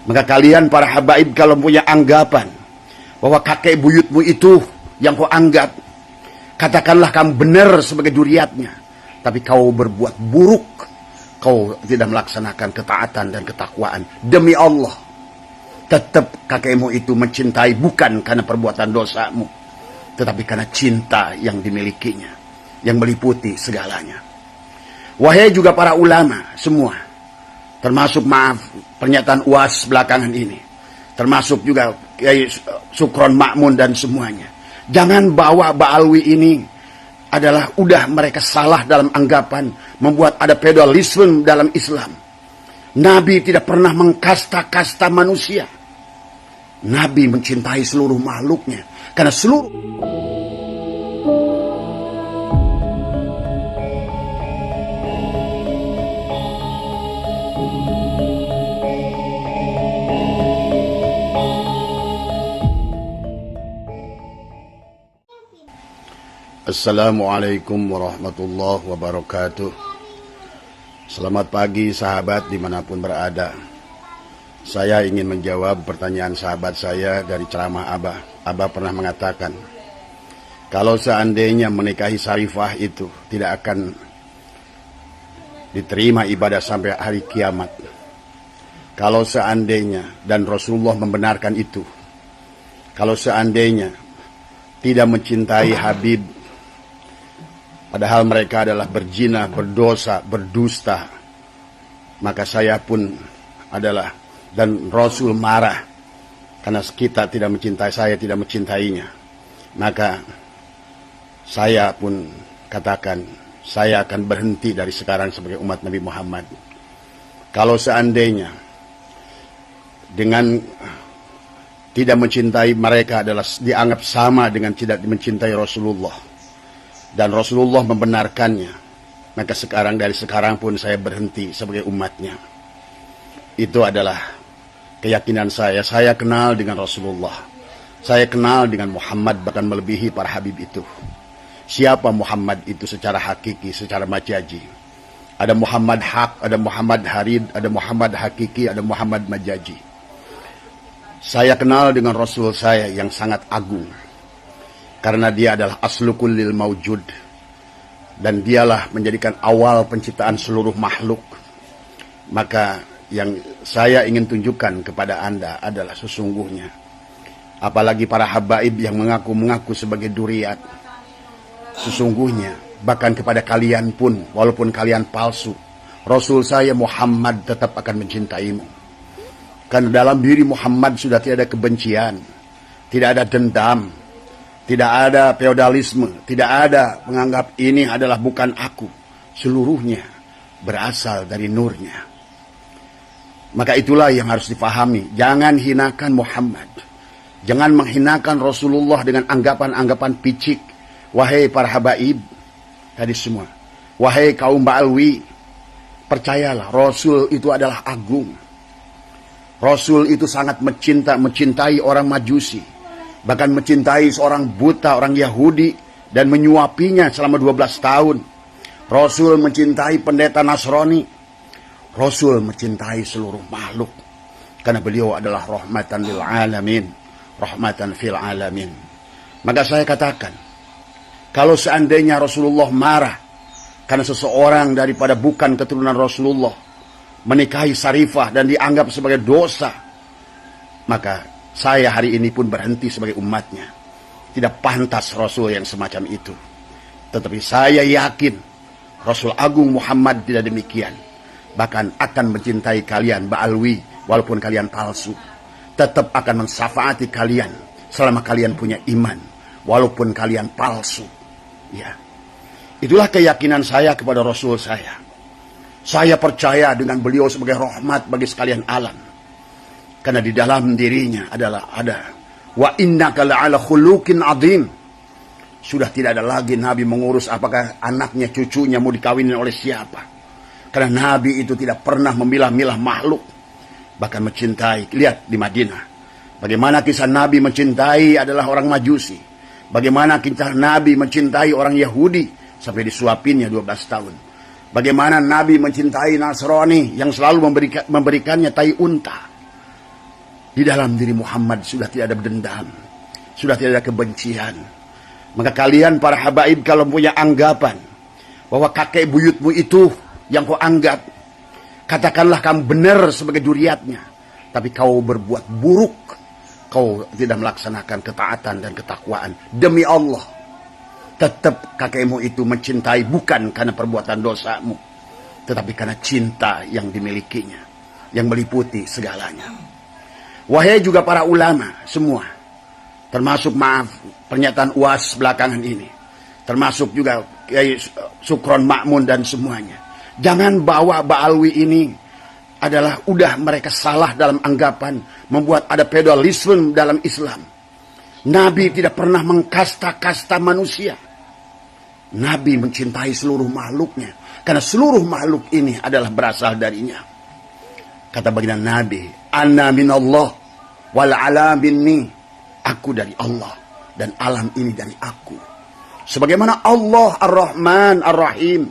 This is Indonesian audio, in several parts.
Maka kalian para habaib kalau punya anggapan bahwa kakek buyutmu itu yang kau anggap, katakanlah kamu benar sebagai duriatnya, tapi kau berbuat buruk, kau tidak melaksanakan ketaatan dan ketakwaan, demi Allah, tetap kakekmu itu mencintai bukan karena perbuatan dosamu, tetapi karena cinta yang dimilikinya, yang meliputi segalanya. Wahai juga para ulama semua, termasuk pernyataan UAS belakangan ini, termasuk juga Kiai Sukron Makmun dan semuanya, jangan bawa Ba'alwi ini adalah udah mereka salah dalam anggapan membuat ada feodalisme dalam Islam. Nabi tidak pernah mengkasta-kasta manusia. Nabi mencintai seluruh makhluknya karena seluruh Assalamualaikum warahmatullahi wabarakatuh. Selamat pagi sahabat dimanapun berada. Saya ingin menjawab pertanyaan sahabat saya dari ceramah Abah. Abah pernah mengatakan, kalau seandainya menikahi Sarifah itu tidak akan diterima ibadah sampai hari kiamat. Kalau seandainya, dan Rasulullah membenarkan itu, kalau seandainya tidak mencintai Habib, padahal mereka adalah berzina, berdosa, berdusta, maka saya pun adalah, dan Rasul marah karena kita tidak mencintai, saya tidak mencintainya, maka saya pun katakan saya akan berhenti dari sekarang sebagai umat Nabi Muhammad. Kalau seandainya dengan tidak mencintai mereka adalah dianggap sama dengan tidak mencintai Rasulullah, dan Rasulullah membenarkannya, maka sekarang, dari sekarang pun saya berhenti sebagai umatnya. Itu adalah keyakinan saya. Saya kenal dengan Rasulullah, saya kenal dengan Muhammad, bahkan melebihi para habib itu. Siapa Muhammad itu secara hakiki, secara majazi? Ada Muhammad hak, ada Muhammad harid, ada Muhammad hakiki, ada Muhammad majazi. Saya kenal dengan Rasul saya yang sangat agung, karena dia adalah aslu kullil maujud, dan dialah menjadikan awal penciptaan seluruh makhluk. Maka yang saya ingin tunjukkan kepada Anda adalah sesungguhnya, apalagi para habaib yang mengaku-mengaku sebagai duriat, sesungguhnya bahkan kepada kalian pun, walaupun kalian palsu, Rasul saya Muhammad tetap akan mencintaimu. Karena dalam diri Muhammad sudah tidak ada kebencian, tidak ada dendam, tidak ada feodalisme, tidak ada menganggap ini adalah bukan aku. Seluruhnya berasal dari nurnya. Maka itulah yang harus dipahami. Jangan hinakan Muhammad. Jangan menghinakan Rasulullah dengan anggapan-anggapan picik. Wahai para habaib tadi semua, wahai kaum Ba'alwi, percayalah Rasul itu adalah agung. Rasul itu sangat mencintai orang Majusi, bahkan mencintai seorang buta, orang Yahudi, dan menyuapinya selama 12 tahun. Rasul mencintai pendeta Nasrani. Rasul mencintai seluruh makhluk, karena beliau adalah rahmatan lil alamin, rahmatan fil alamin. Maka saya katakan, kalau seandainya Rasulullah marah karena seseorang daripada bukan keturunan Rasulullah menikahi Sarifah dan dianggap sebagai dosa, maka saya hari ini pun berhenti sebagai umatnya. Tidak pantas Rasul yang semacam itu. Tetapi saya yakin Rasul Agung Muhammad tidak demikian. Bahkan akan mencintai kalian Ba'alwi, walaupun kalian palsu. Tetap akan mensyafaati kalian selama kalian punya iman, walaupun kalian palsu. Ya, itulah keyakinan saya kepada Rasul saya. Saya percaya dengan beliau sebagai rahmat bagi sekalian alam. Karena di dalam dirinya adalah ada wa innaka la'ala khuluqin azim. Sudah tidak ada lagi Nabi mengurus apakah anaknya, cucunya mau dikawinin oleh siapa. Karena Nabi itu tidak pernah memilah-milah makhluk, bahkan mencintai. Lihat di Madinah, bagaimana kisah Nabi mencintai adalah orang Majusi, bagaimana kisah Nabi mencintai orang Yahudi sampai disuapinnya 12 tahun. Bagaimana Nabi mencintai Nasrani yang selalu memberikannya tai unta. Di dalam diri Muhammad sudah tidak ada dendam, sudah tidak ada kebencian. Maka kalian para habaib kalau punya anggapan bahwa kakek buyutmu itu yang kau anggap, katakanlah kamu benar sebagai duriatnya, tapi kau berbuat buruk, kau tidak melaksanakan ketaatan dan ketakwaan. Demi Allah, tetap kakekmu itu mencintai bukan karena perbuatan dosamu, tetapi karena cinta yang dimilikinya, yang meliputi segalanya. Wahai juga para ulama semua, termasuk pernyataan UAS belakangan ini, termasuk juga Kiai Sukron Ma'mun dan semuanya, jangan bawa Ba'alwi ini adalah udah mereka salah dalam anggapan membuat ada feodalisme dalam Islam. Nabi tidak pernah mengkasta-kasta manusia. Nabi mencintai seluruh makhluknya karena seluruh makhluk ini adalah berasal darinya. Kata baginda Nabi, "Ana minallah wal alam minni." Aku dari Allah dan alam ini dari aku. Sebagaimana Allah Ar-Rahman Ar-Rahim,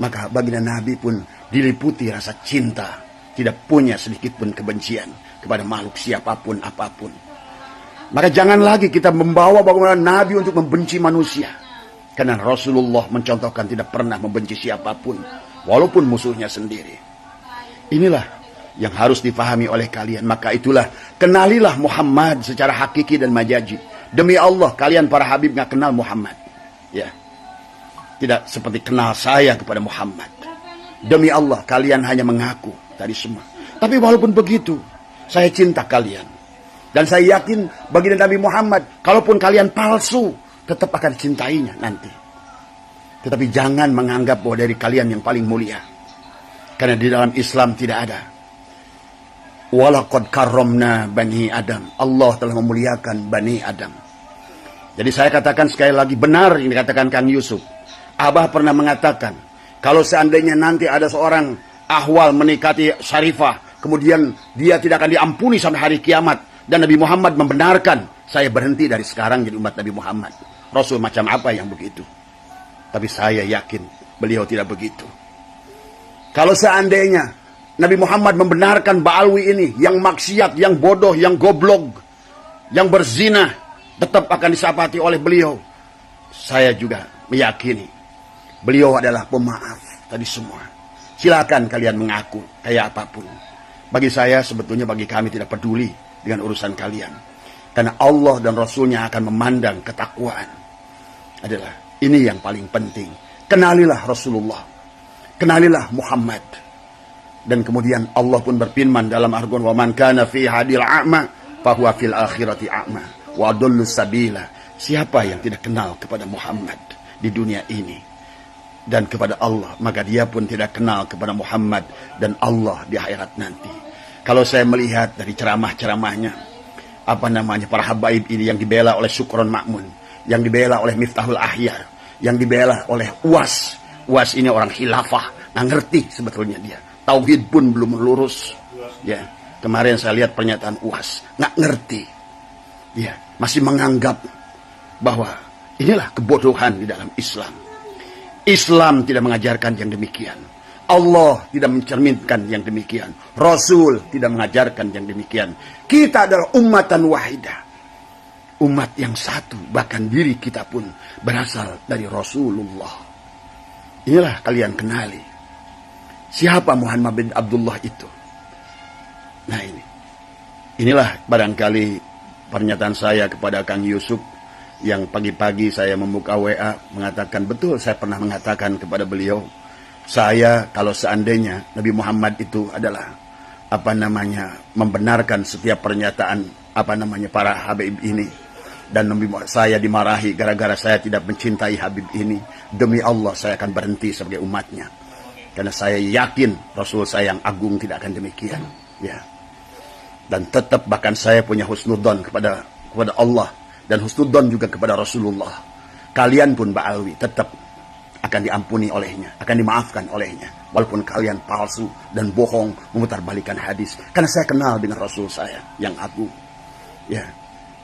maka baginda Nabi pun diliputi rasa cinta, tidak punya sedikit pun kebencian kepada makhluk siapapun apapun. Maka jangan lagi kita membawa bagaimana Nabi untuk membenci manusia, karena Rasulullah mencontohkan tidak pernah membenci siapapun walaupun musuhnya sendiri. Inilah yang harus dipahami oleh kalian. Maka itulah, kenalilah Muhammad secara hakiki dan majazi. Demi Allah, kalian para habib nggak kenal Muhammad, ya, tidak seperti kenal saya kepada Muhammad. Demi Allah, kalian hanya mengaku tadi semua. Tapi walaupun begitu, saya cinta kalian. Dan saya yakin baginda Nabi Muhammad, kalaupun kalian palsu, tetap akan cintainya nanti. Tetapi jangan menganggap bahwa dari kalian yang paling mulia. Karena di dalam Islam tidak ada. Walaqad karramna Bani Adam. Allah telah memuliakan Bani Adam. Jadi saya katakan sekali lagi, benar yang dikatakan Kang Yusuf. Abah pernah mengatakan, kalau seandainya nanti ada seorang ahwal menikati Syarifah, kemudian dia tidak akan diampuni sampai hari kiamat, dan Nabi Muhammad membenarkan, saya berhenti dari sekarang jadi umat Nabi Muhammad. Rasul macam apa yang begitu? Tapi saya yakin beliau tidak begitu. Kalau seandainya Nabi Muhammad membenarkan Ba'alwi ini, yang maksiat, yang bodoh, yang goblok, yang berzina, tetap akan disapati oleh beliau. Saya juga meyakini beliau adalah pemaaf tadi semua. Silakan kalian mengaku kayak apapun. Bagi saya sebetulnya, bagi kami tidak peduli dengan urusan kalian. Karena Allah dan Rasulnya akan memandang ketakwaan. Adalah ini yang paling penting. Kenalilah Rasulullah. Kenalilah Muhammad. Dan kemudian Allah pun berfirman dalam Al-Qur'an, "Wa man kana fi hadil a'ma fa huwa fil akhirati a'ma wa adallu sabila." Siapa yang tidak kenal kepada Muhammad di dunia ini dan kepada Allah, maka dia pun tidak kenal kepada Muhammad dan Allah di akhirat nanti. Kalau saya melihat dari ceramah-ceramahnya, para habaib ini yang dibela oleh Sukron Ma'mun, yang dibela oleh Miftahul Ahyar, yang dibela oleh UAS. UAS ini orang khilafah, nggak ngerti sebetulnya dia. Tauhid pun belum lurus. Ya, kemarin saya lihat pernyataan UAS, nggak ngerti. Ya, masih menganggap bahwa inilah kebodohan di dalam Islam. Islam tidak mengajarkan yang demikian. Allah tidak mencerminkan yang demikian. Rasul tidak mengajarkan yang demikian. Kita adalah ummatan wahidah. Umat yang satu, bahkan diri kita pun berasal dari Rasulullah. Inilah kalian kenali. Siapa Muhammad bin Abdullah itu? Nah inilah barangkali pernyataan saya kepada Kang Yusuf yang pagi-pagi saya membuka WA mengatakan, betul saya pernah mengatakan kepada beliau, saya kalau seandainya Nabi Muhammad itu adalah membenarkan setiap pernyataan para Habib ini, dan saya dimarahi gara-gara saya tidak mencintai Habib ini, demi Allah saya akan berhenti sebagai umatnya. Karena saya yakin Rasul saya yang agung tidak akan demikian, ya. Dan tetap bahkan saya punya husnudzon kepada Allah dan husnudzon juga kepada Rasulullah. Kalian pun Ba'alwi tetap akan diampuni olehnya, akan dimaafkan olehnya, walaupun kalian palsu dan bohong memutarbalikan hadis. Karena saya kenal dengan Rasul saya yang agung, ya.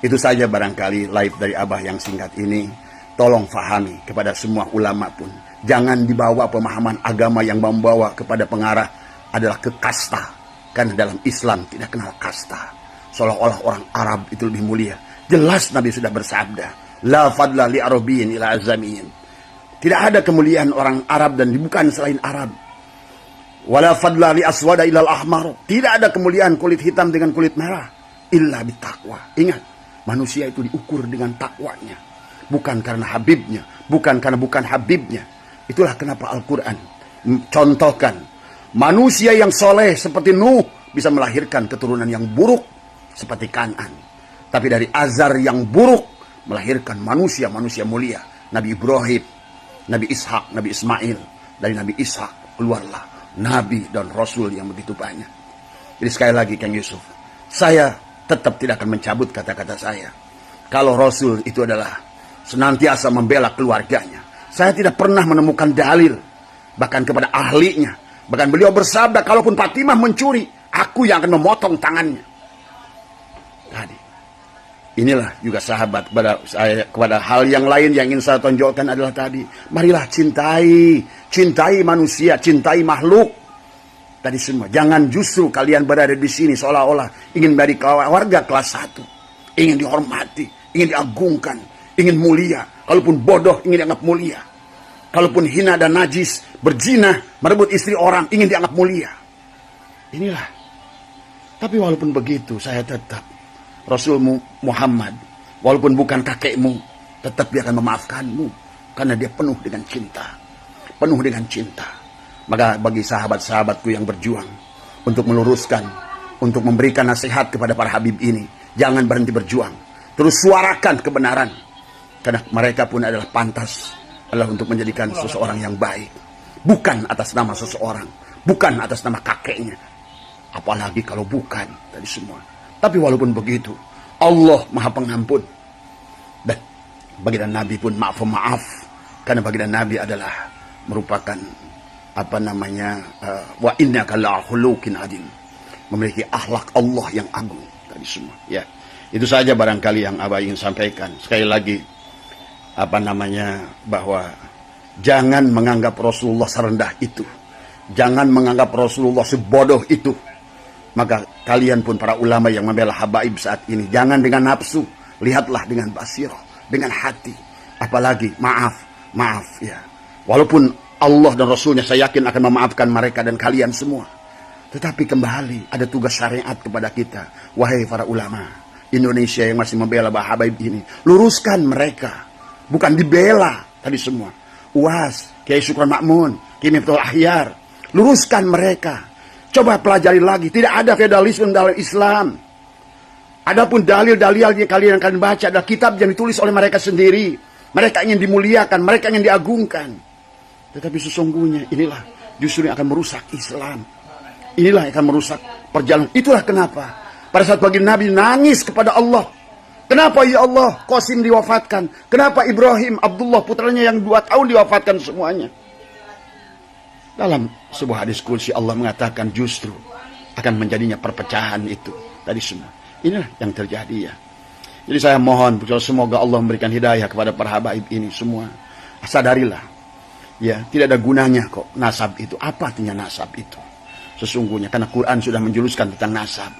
Itu saja barangkali live dari Abah yang singkat ini. Tolong fahami kepada semua ulama pun, jangan dibawa pemahaman agama yang membawa kepada pengarah adalah ke kasta. Karena dalam Islam tidak kenal kasta. seolah-olah orang Arab itu lebih mulia. Jelas Nabi sudah bersabda, la fadla li Arabiyyin ila azamiyin. Tidak ada kemuliaan orang Arab dan bukan selain Arab. Wala fadla li aswada ila al-ahmar. Tidak ada kemuliaan kulit hitam dengan kulit merah illa bitaqwa. Ingat, manusia itu diukur dengan takwanya, bukan karena habibnya, bukan karena bukan habibnya. Itulah kenapa Al-Quran contohkan manusia yang soleh seperti Nuh bisa melahirkan keturunan yang buruk seperti Kan'an. Tapi dari azar yang buruk melahirkan manusia-manusia mulia. Nabi Ibrahim, Nabi Ishak, Nabi Ismail. Dari Nabi Ishak keluarlah Nabi dan Rasul yang begitu banyak. Jadi sekali lagi Kang Yusuf, saya tetap tidak akan mencabut kata-kata saya. Kalau Rasul itu adalah senantiasa membela keluarganya. Saya tidak pernah menemukan dalil, bahkan kepada ahlinya. Bahkan beliau bersabda, kalaupun Fatimah mencuri, aku yang akan memotong tangannya. Tadi, inilah juga sahabat kepada hal yang lain yang ingin saya tonjolkan adalah tadi. Marilah cintai manusia, cintai makhluk. Tadi semua, jangan justru kalian berada di sini seolah-olah ingin menjadi warga kelas 1, ingin dihormati, ingin diagungkan, ingin mulia. Kalaupun bodoh ingin dianggap mulia. Kalaupun hina dan najis, berzina, merebut istri orang, ingin dianggap mulia. Inilah. Tapi walaupun begitu, saya tetap Rasulmu Muhammad, walaupun bukan kakekmu, tetap dia akan memaafkanmu. Karena dia penuh dengan cinta. Penuh dengan cinta. Maka bagi sahabat-sahabatku yang berjuang untuk meluruskan, untuk memberikan nasihat kepada para habib ini, jangan berhenti berjuang. Terus suarakan kebenaran. Karena mereka pun adalah pantas adalah untuk menjadikan seseorang yang baik. Bukan atas nama seseorang. Bukan atas nama kakeknya. Apalagi kalau bukan tadi semua. Tapi walaupun begitu, Allah Maha Pengampun. Dan baginda Nabi pun maaf. Karena baginda Nabi adalah merupakan wa innaka la khuluqin adim. Memiliki akhlak Allah yang agung tadi semua. Ya. Itu saja barangkali yang Abah ingin sampaikan. Sekali lagi bahwa jangan menganggap Rasulullah serendah itu. Jangan menganggap Rasulullah sebodoh itu. Maka kalian pun para ulama yang membela habaib saat ini, jangan dengan nafsu, lihatlah dengan basirah, dengan hati. Apalagi maaf ya. Walaupun Allah dan Rasulnya saya yakin akan memaafkan mereka dan kalian semua. Tetapi kembali ada tugas syariat kepada kita. Wahai para ulama Indonesia yang masih membela habaib ini, luruskan mereka. Bukan dibela tadi semua. UAS, Kiai Syukron Makmun, Kiai Miftul Ahyar. Luruskan mereka. Coba pelajari lagi. Tidak ada feodalisme dalam Islam. Adapun dalil-dalil yang kalian akan baca adalah kitab yang ditulis oleh mereka sendiri. Mereka ingin dimuliakan, mereka ingin diagungkan. Tetapi sesungguhnya inilah justru yang akan merusak Islam. Inilah yang akan merusak perjalanan. Itulah kenapa pada saat baginda Nabi nangis kepada Allah. Kenapa ya Allah Qasim diwafatkan? Kenapa Ibrahim, Abdullah putranya yang 2 tahun diwafatkan semuanya? Dalam sebuah hadis qudsi Allah mengatakan justru akan menjadinya perpecahan itu. Tadi semua. Inilah yang terjadi ya. Jadi saya mohon semoga Allah memberikan hidayah kepada para habaib ini semua. Sadarilah. Ya, tidak ada gunanya kok nasab itu. Apa artinya nasab itu? Sesungguhnya karena Quran sudah menjeluskan tentang nasab.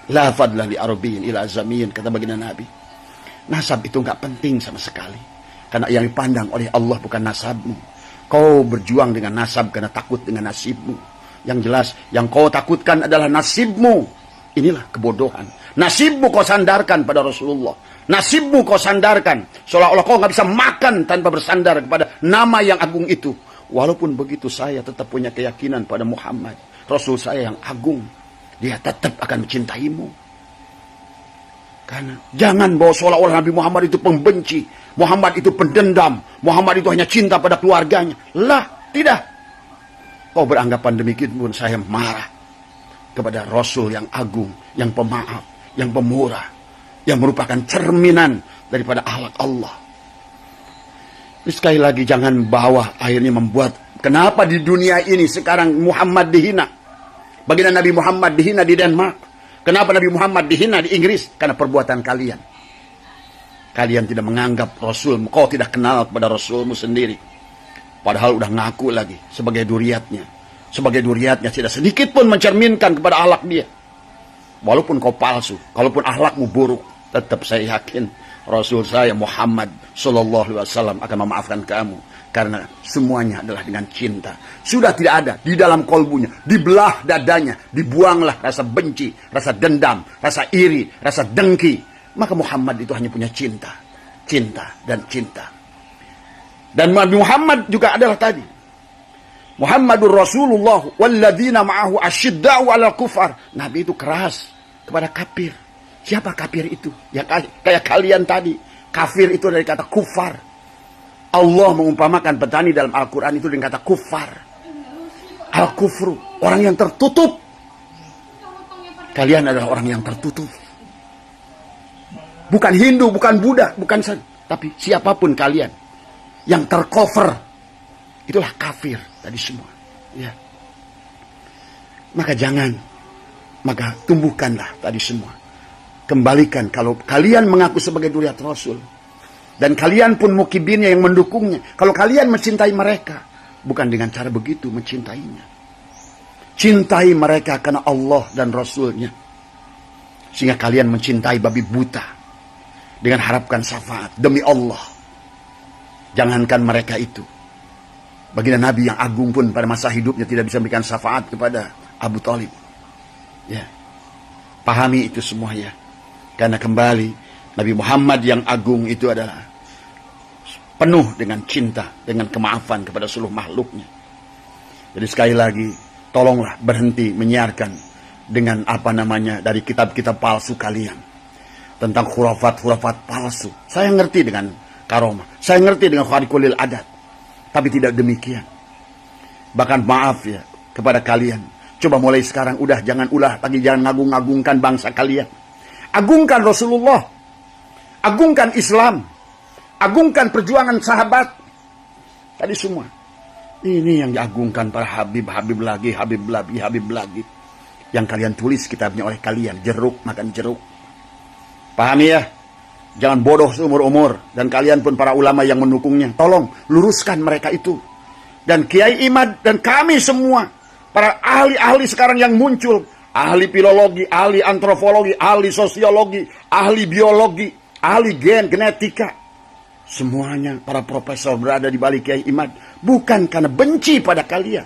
La fadla li Arabiyyin ila azamiyin, kata baginda Nabi. Nasab itu enggak penting sama sekali. Karena yang dipandang oleh Allah bukan nasabmu. Kau berjuang dengan nasab karena takut dengan nasibmu. Yang jelas, yang kau takutkan adalah nasibmu. Inilah kebodohan. Nasibmu kau sandarkan pada Rasulullah. Nasibmu kau sandarkan. Seolah-olah kau enggak bisa makan tanpa bersandar kepada nama yang agung itu. Walaupun begitu saya tetap punya keyakinan pada Muhammad. Rasul saya yang agung. Dia tetap akan mencintaimu. Karena jangan bawa seolah-olah Nabi Muhammad itu pembenci. Muhammad itu pendendam. Muhammad itu hanya cinta pada keluarganya. Lah, tidak. Kau beranggapan demikian pun saya marah kepada Rasul yang agung, yang pemaaf, yang pemurah, yang merupakan cerminan daripada akhlak Allah. Sekali lagi jangan bawa akhirnya membuat kenapa di dunia ini sekarang Muhammad dihina. Baginda Nabi Muhammad dihina di Denmark. Kenapa Nabi Muhammad dihina di Inggris? Karena perbuatan kalian. Kalian tidak menganggap Rasul. Kau tidak kenal kepada Rasulmu sendiri. Padahal udah ngaku lagi sebagai duriatnya. Sebagai duriatnya tidak sedikit pun mencerminkan kepada akhlak dia. Walaupun kau palsu, kalaupun akhlakmu buruk, tetap saya yakin Rasul saya Muhammad Sallallahu Alaihi Wasallam akan memaafkan kamu. Karena semuanya adalah dengan cinta. Sudah tidak ada di dalam kolbunya, dibelah dadanya, dibuanglah rasa benci, rasa dendam, rasa iri, rasa dengki. Maka Muhammad itu hanya punya cinta. Cinta dan cinta. Dan Nabi Muhammad juga adalah tadi. Muhammadur Rasulullah walladzina ma'ahu asyidda'u 'alal kufar. Nabi itu keras kepada kafir. Siapa kafir itu? Ya kayak kalian tadi. Kafir itu dari kata kufar. Allah mengumpamakan petani dalam Al-Quran itu dengan kata kufar. Al-kufru, orang yang tertutup. Kalian adalah orang yang tertutup. Bukan Hindu, bukan Buddha, bukan tapi siapapun kalian yang tercover, itulah kafir tadi semua. Ya. Maka maka tumbuhkanlah tadi semua. Kembalikan kalau kalian mengaku sebagai duriat Rasul. Dan kalian pun mukibinnya yang mendukungnya. Kalau kalian mencintai mereka, bukan dengan cara begitu mencintainya. Cintai mereka karena Allah dan Rasulnya. Sehingga kalian mencintai babi buta. Dengan harapkan syafaat. Demi Allah. Jangankan mereka itu. Baginda Nabi yang agung pun pada masa hidupnya tidak bisa memberikan syafaat kepada Abu Thalib. Ya. Pahami itu semuanya. Karena kembali Nabi Muhammad yang agung itu adalah penuh dengan cinta, dengan kemaafan kepada seluruh makhluknya. Jadi sekali lagi, tolonglah berhenti menyiarkan dengan dari kitab-kitab palsu kalian. Tentang khurafat-khurafat palsu. Saya ngerti dengan karomah. Saya ngerti dengan khariqulil adat. Tapi tidak demikian. Bahkan maaf ya kepada kalian. Coba mulai sekarang jangan ngagung-ngagungkan bangsa kalian. Agungkan Rasulullah. Agungkan Islam. Agungkan perjuangan sahabat. Tadi semua. Ini yang diagungkan para Habib lagi. Yang kalian tulis kitabnya oleh kalian. Jeruk makan jeruk. Pahami ya? Jangan bodoh seumur umur. Dan kalian pun para ulama yang mendukungnya. Tolong luruskan mereka itu. Dan Kiai Imad dan kami semua. Para ahli-ahli sekarang yang muncul. Ahli filologi, ahli antropologi, ahli sosiologi, ahli biologi. Ahli genetika. Semuanya para profesor berada di balik Kiai Imad. Bukan karena benci pada kalian.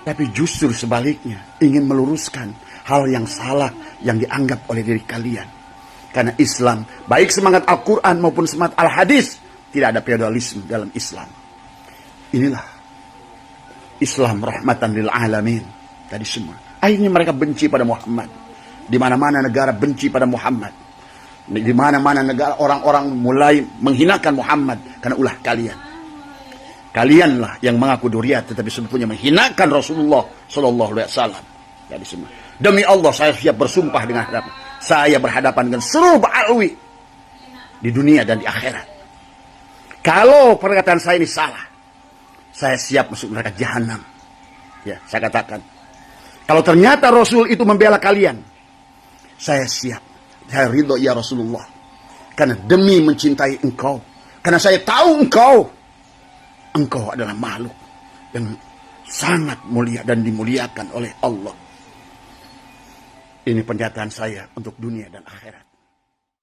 Tapi justru sebaliknya. Ingin meluruskan hal yang salah yang dianggap oleh diri kalian. Karena Islam, baik semangat Al-Quran maupun semangat Al-Hadis. Tidak ada feodalisme dalam Islam. Inilah Islam rahmatan lil alamin. Tadi semua. Akhirnya mereka benci pada Muhammad. Di mana-mana negara benci pada Muhammad. Di mana-mana negara orang-orang mulai menghinakan Muhammad karena ulah kalian. Kalianlah yang mengaku duriat tetapi sebetulnya menghinakan Rasulullah Sallallahu Alaihi Wasallam. Jadi semua. Demi Allah saya siap bersumpah dengan hadapan. Saya berhadapan dengan seluruh Ba'alwi di dunia dan di akhirat. Kalau perkataan saya ini salah, saya siap masuk neraka jahanam. Ya, saya katakan. Kalau ternyata Rasul itu membela kalian, saya siap. Saya ridho ya Rasulullah. Karena demi mencintai engkau. Karena saya tahu engkau adalah makhluk yang sangat mulia dan dimuliakan oleh Allah. Ini pernyataan saya untuk dunia dan akhirat.